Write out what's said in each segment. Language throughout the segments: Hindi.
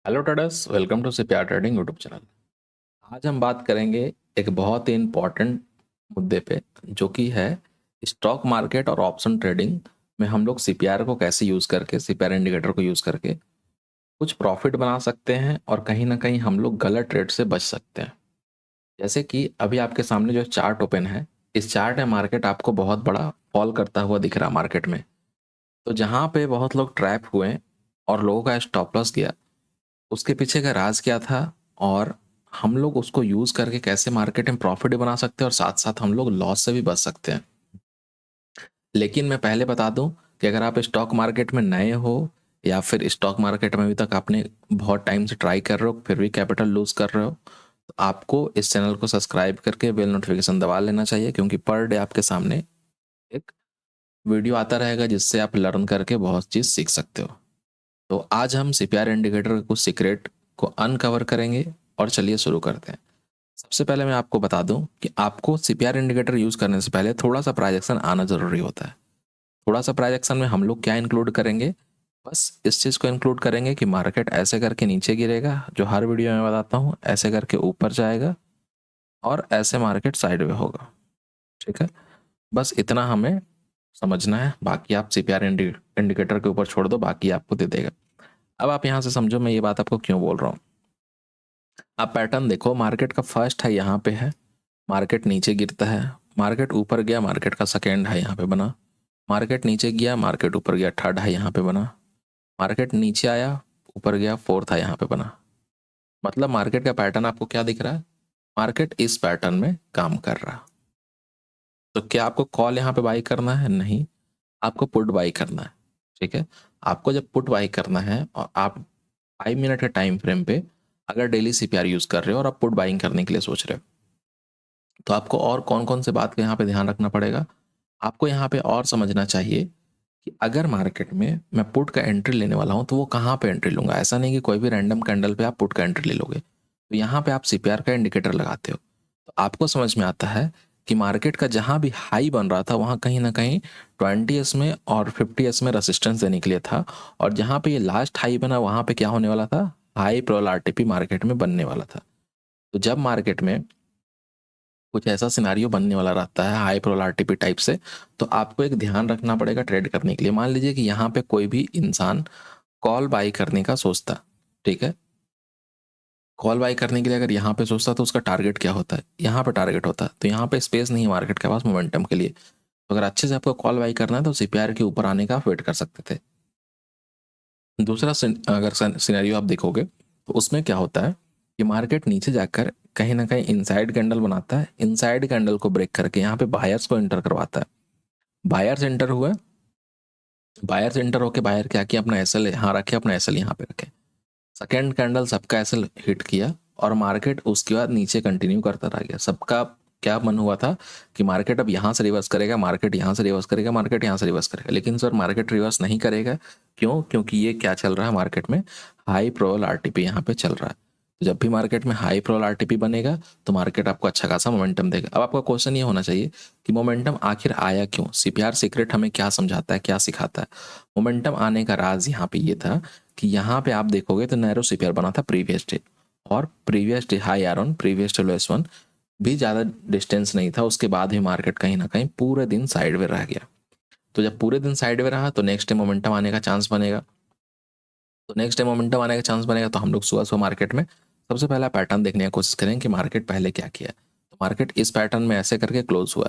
Hello traders, welcome to CPR trading YouTube channel. आज हम बात करेंगे एक बहुत ही इम्पॉर्टेंट मुद्दे पे, जो कि है स्टॉक मार्केट और ऑप्शन ट्रेडिंग में हम लोग सीपीआर को कैसे यूज़ करके, सीपीआर इंडिकेटर को यूज़ करके कुछ प्रॉफिट बना सकते हैं और कहीं ना कहीं हम लोग गलत ट्रेड से बच सकते हैं। जैसे कि अभी आपके सामने जो चार्ट ओपन है, इस चार्ट में मार्केट आपको बहुत बड़ा फॉल करता हुआ दिख रहा है मार्केट में। तो जहाँ पे बहुत लोग ट्रैप हुए और लोगों का स्टॉप लॉस गया, उसके पीछे का राज क्या था और हम लोग उसको यूज करके कैसे मार्केट में प्रॉफिट भी बना सकते हैं और साथ साथ हम लोग लॉस से भी बच सकते हैं। लेकिन मैं पहले बता दूं कि अगर आप स्टॉक मार्केट में नए हो या फिर स्टॉक मार्केट में अभी तक आपने बहुत टाइम से ट्राई कर रहे हो फिर भी कैपिटल लूज कर रहे हो, तो आपको इस चैनल को सब्सक्राइब करके बेल नोटिफिकेशन दबा लेना चाहिए, क्योंकि पर डे आपके सामने एक वीडियो आता रहेगा जिससे आप लर्न करके बहुत चीज़ सीख सकते हो। तो आज हम सीपीआर इंडिकेटर के कुछ सीक्रेट को अनकवर करेंगे और चलिए शुरू करते हैं। सबसे पहले मैं आपको बता दूं कि आपको सीपीआर इंडिकेटर यूज़ करने से पहले थोड़ा सा प्राइजेक्शन आना ज़रूरी होता है। थोड़ा सा प्राइजेक्शन में हम लोग क्या इंक्लूड करेंगे, बस इस चीज़ को इंक्लूड करेंगे कि मार्केट ऐसे करके नीचे गिरेगा, जो हर वीडियो में बताता हूँ, ऐसे करके ऊपर जाएगा और ऐसे मार्केट साइड में होगा। ठीक है, बस इतना हमें समझना है, बाकी आप सीपीआर इंडिकेटर के ऊपर छोड़ दो, बाकी आपको दे देगा। अब आप यहाँ से समझो मैं ये बात आपको क्यों बोल रहा हूँ। आप पैटर्न देखो, मार्केट का फर्स्ट है यहाँ पे है, मार्केट नीचे गिरता है, मार्केट ऊपर गया, मार्केट का सेकेंड है यहाँ पे बना, मार्केट नीचे गया, मार्केट ऊपर गया, थर्ड है यहाँ पे बना, मार्केट नीचे आया, ऊपर गया, फोर्थ है यहाँ पे बना। मतलब मार्केट का पैटर्न आपको क्या दिख रहा है, मार्केट इस पैटर्न में काम कर रहा। तो क्या आपको कॉल यहाँ पे बाई करना है? नहीं, आपको पुट बाई करना है। ठीक है, आपको जब पुट बाई करना है और आप 5 मिनट के टाइम फ्रेम पे अगर डेली सीपीआर यूज कर रहे हो और आप पुट बाइंग करने के लिए सोच रहे हो, तो आपको और कौन कौन से बात का यहाँ पे ध्यान रखना पड़ेगा। आपको यहाँ पे और समझना चाहिए कि अगर मार्केट में मैं पुट का एंट्री लेने वाला हूँ तो वो कहाँ पे एंट्री लूंगा। ऐसा नहीं कि कोई भी रैंडम कैंडल पे आप पुट का एंट्री ले लोगे। तो यहाँ पे आप सीपीआर का इंडिकेटर लगाते हो तो आपको समझ में आता है कि मार्केट का जहाँ भी हाई बन रहा था वहाँ कहीं ना कहीं 20s में और 50s में रेसिस्टेंस देने के लिए था, और जहाँ पे ये लास्ट हाई बना वहाँ पे क्या होने वाला था, हाई प्रोल आरटीपी मार्केट में बनने वाला था। तो जब मार्केट में कुछ ऐसा सिनारियो बनने वाला रहता है हाई प्रोल आरटीपी टाइप से, तो आपको एक ध्यान रखना पड़ेगा ट्रेड करने के लिए। मान लीजिए कि यहाँ पे कोई भी इंसान कॉल बाई करने का सोचता, ठीक है, कॉल बाई करने के लिए अगर यहाँ पे सोचता तो उसका टारगेट क्या होता है, यहाँ पे टारगेट होता है। तो यहाँ पे स्पेस नहीं है मार्केट के पास मोमेंटम के लिए। तो अगर अच्छे से आपको कॉल बाई करना है तो सीपीआर के ऊपर आने का आप वेट कर सकते थे। दूसरा अगर सिनेरियो आप देखोगे तो उसमें क्या होता है कि मार्केट नीचे जाकर कहीं ना कहीं इनसाइड कैंडल बनाता है, इनसाइड कैंडल को ब्रेक करके यहाँ पे बायर्स को एंटर करवाता है। बायर्स एंटर हुआ, बायर्स एंटर होके बायर क्या किया, अपना एसएल यहाँ रखे, अपना एसएल यहाँ पे रखे। सेकेंड कैंडल सबका एसएल हिट किया और मार्केट उसके बाद नीचे कंटिन्यू करता रह गया। सबका क्या मन हुआ था कि मार्केट अब यहाँ से रिवर्स करेगा, मार्केट यहाँ से रिवर्स करेगा, मार्केट यहाँ से रिवर्स करेगा, लेकिन सर मार्केट रिवर्स नहीं करेगा। क्यों? क्योंकि ये क्या चल रहा है मार्केट में, हाई प्रोबल आरटीपी यहाँ पे चल रहा है। तो जब भी मार्केट में हाई प्रोबल आरटीपी बनेगा तो मार्केट आपको अच्छा खासा मोमेंटम देगा। अब आपका क्वेश्चन ये होना चाहिए कि मोमेंटम आखिर आया क्यों, सीपीआर सीक्रेट हमें क्या समझाता है, क्या सिखाता है। मोमेंटम आने का राज यहाँ पे ये था कि यहाँ पे आप देखोगे तो नैरो सीपीआर बना था प्रीवियस डे, और previous day high R one, previous day low S one, भी ज़्यादा डिस्टेंस नहीं था। उसके बाद भी मार्केट कहीं ना कहीं पूरे दिन साइड में रह गया। तो जब पूरे दिन साइड में रहा तो नेक्स्ट डे मोमेंटम आने का चांस बनेगा। तो नेक्स्ट डे मोमेंटम आने का चांस बनेगा तो हम लोग सुबह सुबह मार्केट में सबसे पहला पैटर्न देखने की कोशिश करें कि मार्केट पहले क्या किया। तो मार्केट इस पैटर्न में ऐसे करके क्लोज हुआ।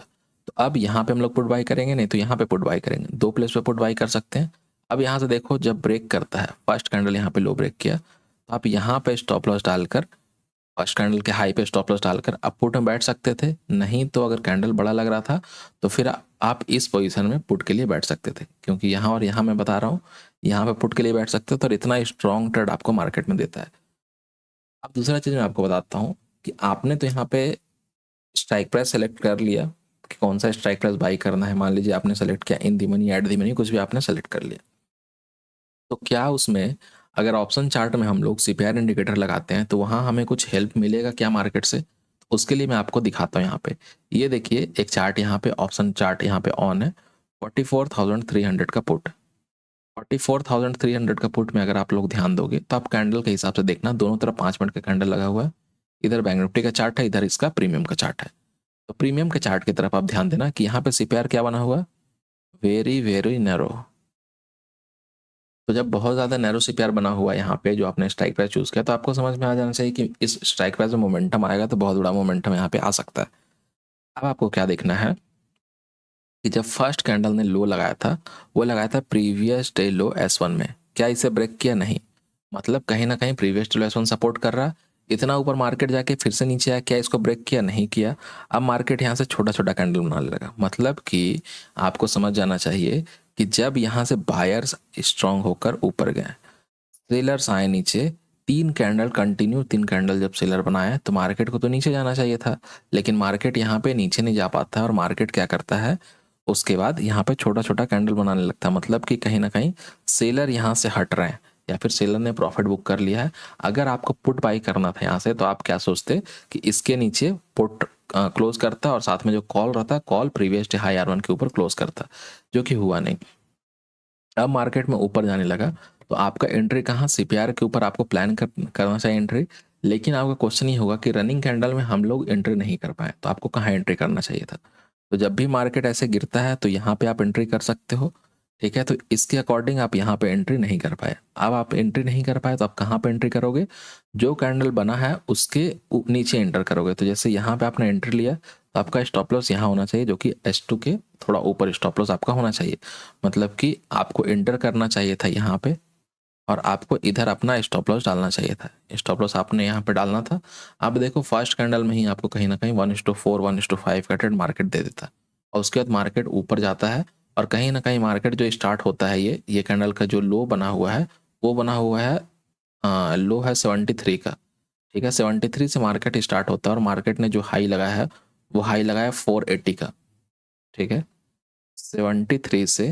तो अब यहाँ पे हम लोग पुट बाई करेंगे, नहीं तो यहाँ पे पुट बाई करेंगे, दो प्लेस पे पुट बाई कर सकते हैं। अब यहाँ से देखो जब ब्रेक करता है, फर्स्ट कैंडल यहाँ पे लो ब्रेक किया, तो आप यहाँ पे स्टॉप लॉस डालकर, फर्स्ट कैंडल के हाई पे स्टॉप लॉस डालकर आप पुट में बैठ सकते थे। नहीं तो अगर कैंडल बड़ा लग रहा था तो फिर आप इस पोजीशन में पुट के लिए बैठ सकते थे, क्योंकि यहाँ और यहाँ मैं बता रहा हूँ, यहाँ पे पुट के लिए बैठ सकते हो तो इतना स्ट्रॉन्ग ट्रेड आपको मार्केट में देता है। अब दूसरा चीज़ मैं आपको बताता हूँ कि आपने तो यहाँ पे स्ट्राइक प्राइस सेलेक्ट कर लिया कि कौन सा स्ट्राइक प्राइस बाई करना है। मान लीजिए आपने सेलेक्ट किया in the money, at the money, कुछ भी आपने सेलेक्ट कर लिया। तो क्या उसमें अगर ऑप्शन चार्ट में हम लोग सीपीआर इंडिकेटर लगाते हैं तो वहाँ हमें कुछ हेल्प मिलेगा क्या मार्केट से? उसके लिए मैं आपको दिखाता हूँ। यहाँ पे ये देखिए एक चार्ट, यहाँ पे ऑप्शन चार्ट यहाँ पे ऑन है, 44,300 का पुट, 44,300 का पुट में अगर आप लोग ध्यान दोगे तो आप कैंडल के हिसाब से देखना, दोनों तरफ 5 मिनट का कैंडल लगा हुआ है, इधर बैंक निफ्टी का चार्ट है, इधर इसका प्रीमियम का चार्ट है। तो प्रीमियम के चार्ट की तरफ आप ध्यान देना कि यहाँ पे सीपीआर क्या बना हुआ, वेरी वेरी नैरो। तो जब बहुत ज़्यादा नैरो सीपीआर बना हुआ है यहाँ पे, जो आपने स्ट्राइक प्राइस चूज़ किया, तो आपको समझ में आ जाना चाहिए कि इस स्ट्राइक प्राइस में मोमेंटम आएगा तो बहुत बड़ा मोमेंटम यहाँ पे आ सकता है। अब आपको क्या देखना है कि जब फर्स्ट कैंडल ने लो लगाया था, वो लगाया था प्रीवियस डे लो S1 में, क्या इसे ब्रेक किया? नहीं। मतलब कहीं ना कहीं प्रीवियस डे लो S1 सपोर्ट कर रहा, इतना ऊपर मार्केट जाके फिर से नीचे आया, क्या इसको ब्रेक किया? नहीं किया। अब मार्केट यहाँ से छोटा छोटा कैंडल बनाने लगा, मतलब कि आपको समझ जाना चाहिए कि जब यहाँ से बायर्स स्ट्रांग होकर ऊपर गए, सेलर्स आए नीचे, 3 कैंडल कंटिन्यू, 3 कैंडल जब सेलर बनाए तो मार्केट को तो नीचे जाना चाहिए था, लेकिन मार्केट यहाँ पे नीचे नहीं जा पाता है। और मार्केट क्या करता है, उसके बाद यहाँ पे छोटा छोटा कैंडल बनाने लगता है, मतलब कि कहीं ना कहीं सेलर यहाँ से हट रहे हैं या फिर सेलर ने प्रॉफिट बुक कर लिया है। अगर आपको पुट बाई करना था यहाँ से, तो आप क्या सोचते कि इसके नीचे पुट क्लोज करता और साथ में जो कॉल रहता, call previous day high R1 के ऊपर क्लोज करता, जो कि हुआ नहीं। अब मार्केट में ऊपर जाने लगा, तो आपका एंट्री कहाँ, सीपीआर के ऊपर आपको प्लान करना चाहिए एंट्री। लेकिन आपका क्वेश्चन ये होगा कि रनिंग कैंडल में हम लोग एंट्री नहीं कर पाए, तो आपको कहाँ एंट्री करना चाहिए था? तो जब भी मार्केट ऐसे गिरता है तो यहाँ पे आप एंट्री कर सकते हो, ठीक है। तो इसके अकॉर्डिंग आप यहाँ पे एंट्री नहीं कर पाए। अब आप एंट्री नहीं कर पाए तो आप कहाँ पे एंट्री करोगे, जो कैंडल बना है उसके नीचे एंटर करोगे। तो जैसे यहाँ पे आपने एंट्री लिया, तो आपका स्टॉप लॉस यहाँ होना चाहिए, जो कि S2 के थोड़ा ऊपर स्टॉप लॉस आपका होना चाहिए। मतलब कि आपको एंटर करना चाहिए था यहाँ पे, और आपको इधर अपना स्टॉप लॉस डालना चाहिए था। स्टॉप लॉस आपने यहाँ पे डालना था। अब देखो फर्स्ट कैंडल में ही आपको कहीं ना कहीं 1:4 1:5 का ट्रेड मार्केट दे देता है, और उसके बाद मार्केट ऊपर जाता है। और कहीं ना कहीं मार्केट जो स्टार्ट होता है, ये कैंडल का जो लो बना हुआ है, वो बना हुआ है, लो है 73 का, ठीक है। 73 से मार्केट स्टार्ट होता है, और मार्केट ने जो हाई लगाया है, वो हाई लगाया 480 का, ठीक है। 73 से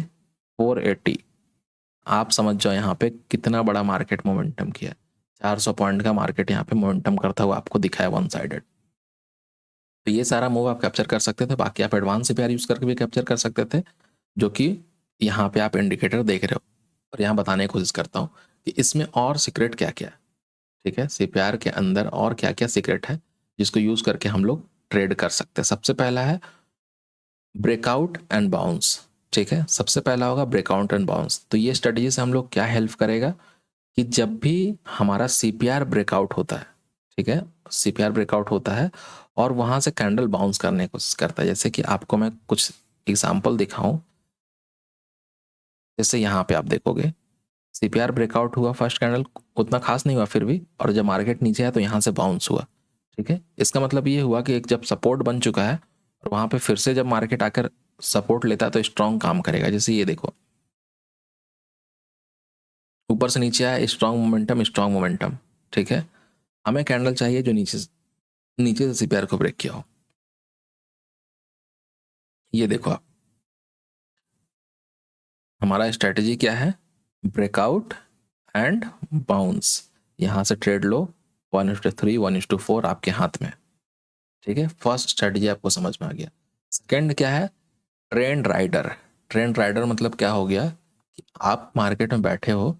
480, आप समझ जाओ यहाँ पे कितना बड़ा मार्केट मोमेंटम किया है। 400 पॉइंट का मार्केट यहाँ पे मोमेंटम करता हुआ आपको दिखा है, वन साइडेड। तो ये सारा मूव आप कैप्चर कर सकते थे। बाकी आप एडवांस सीपीआर यूज करके भी कैप्चर कर सकते थे, जो कि यहाँ पे आप इंडिकेटर देख रहे हो। और यहाँ बताने की कोशिश करता हूँ कि इसमें और सीक्रेट क्या क्या है, ठीक है। सीपीआर के अंदर और क्या क्या सीक्रेट है जिसको यूज करके हम लोग ट्रेड कर सकते हैं। सबसे पहला है ब्रेकआउट एंड बाउंस, ठीक है। सबसे पहला होगा ब्रेकआउट एंड बाउंस। तो ये स्ट्रेटजी से हम लोग क्या हेल्प करेगा कि जब भी हमारा सीपीआर ब्रेकआउट होता है, ठीक है, सीपीआर ब्रेकआउट होता है और वहां से कैंडल बाउंस करने की कोशिश करता है। जैसे कि आपको मैं कुछ एग्जांपल दिखाऊं, जैसे यहाँ पे आप देखोगे सीपीआर ब्रेकआउट हुआ, फर्स्ट कैंडल उतना खास नहीं हुआ फिर भी, और जब मार्केट नीचे आया तो यहाँ से बाउंस हुआ, ठीक है। इसका मतलब ये हुआ कि एक जब सपोर्ट बन चुका है और वहां पे फिर से जब मार्केट आकर सपोर्ट लेता है तो स्ट्रांग काम करेगा। जैसे ये देखो, ऊपर से नीचे आया, स्ट्रांग मोमेंटम, स्ट्रांग मोमेंटम, ठीक है। हमें कैंडल चाहिए जो नीचे से सीपीआर को ब्रेक किया हो। ये देखो आप, हमारा स्ट्रेटजी क्या है, ब्रेकआउट एंड बाउंस। यहाँ से ट्रेड लो, 1:3 1:4 आपके हाथ में, ठीक है। फर्स्ट स्ट्रेटजी आपको समझ में आ गया। सेकंड क्या है, ट्रेंड राइडर। ट्रेंड राइडर मतलब क्या हो गया कि आप मार्केट में बैठे हो,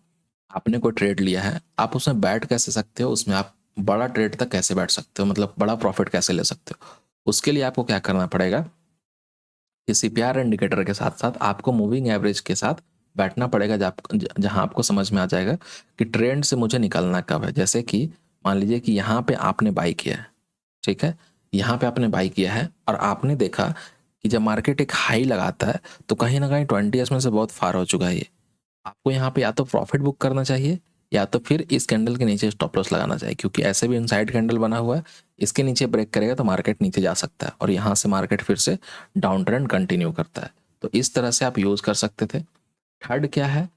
आपने कोई ट्रेड लिया है, आप उसमें बैठ कैसे सकते हो, उसमें आप बड़ा ट्रेड तक कैसे बैठ सकते हो, मतलब बड़ा प्रॉफिट कैसे ले सकते हो। उसके लिए आपको क्या करना पड़ेगा कि सीपीआर इंडिकेटर के साथ साथ आपको मूविंग एवरेज के साथ बैठना पड़ेगा, जहां आपको समझ में आ जाएगा कि ट्रेंड से मुझे निकलना कब है। जैसे कि मान लीजिए कि यहाँ पे आपने बाई किया है, ठीक है, यहाँ पे आपने बाई किया है और आपने देखा कि जब मार्केट एक हाई लगाता है तो कहीं ना कहीं 20 में से बहुत फार हो चुका है ये। आपको यहाँ पे या तो प्रॉफिट बुक करना चाहिए, या तो फिर इस कैंडल के नीचे स्टॉप लॉस लगाना चाहिए, क्योंकि ऐसे भी इनसाइड कैंडल बना हुआ है। इसके नीचे ब्रेक करेगा तो मार्केट नीचे जा सकता है, और यहाँ से मार्केट फिर से डाउन ट्रेंड कंटिन्यू करता है। तो इस तरह से आप यूज कर सकते थे। थर्ड क्या है,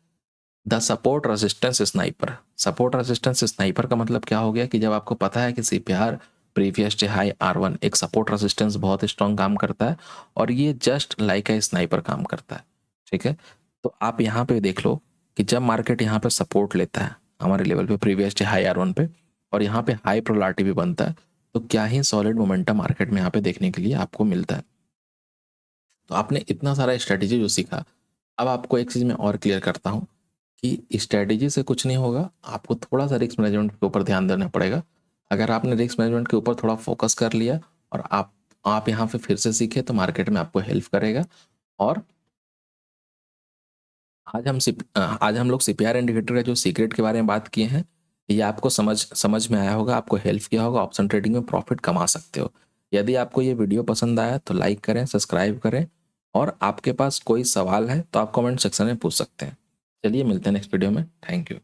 the support resistance sniper. Support resistance sniper का मतलब क्या हो गया कि जब आपको पता है कि CPR previous day high R1 एक सपोर्ट रेजिस्टेंस बहुत स्ट्रॉन्ग काम करता है, और ये जस्ट लाइक ए स्नाइपर काम करता है, ठीक है। तो आप यहाँ पे देख लो कि जब मार्केट यहाँ पे सपोर्ट लेता है हमारे लेवल पे प्रीवियस डे हाई R1 पे, और यहाँ पे हाई प्रोलाटी भी बनता है, तो क्या ही सॉलिड मोमेंटम मार्केट में यहाँ पे देखने के लिए आपको मिलता है। तो आपने इतना सारा स्ट्रेटेजी जो सीखा, अब आपको एक चीज़ मैं और क्लियर करता हूँ कि स्ट्रैटेजी से कुछ नहीं होगा, आपको थोड़ा-सा रिस्क मैनेजमेंट के ऊपर ध्यान देना पड़ेगा। अगर आपने रिस्क मैनेजमेंट के ऊपर थोड़ा फोकस कर लिया और आप यहाँ पे फिर से सीखे तो मार्केट में आपको हेल्प करेगा। और आज हम लोग सीपीआर इंडिकेटर का जो सीक्रेट के बारे में बात किए हैं, ये आपको समझ में आया होगा, आपको हेल्प किया होगा, ऑप्शन ट्रेडिंग में प्रॉफिट कमा सकते हो। यदि आपको ये वीडियो पसंद आया तो लाइक करें, सब्सक्राइब करें, और आपके पास कोई सवाल है तो आप कमेंट सेक्शन में पूछ सकते हैं। चलिए मिलते हैं नेक्स्ट वीडियो में। Thank you.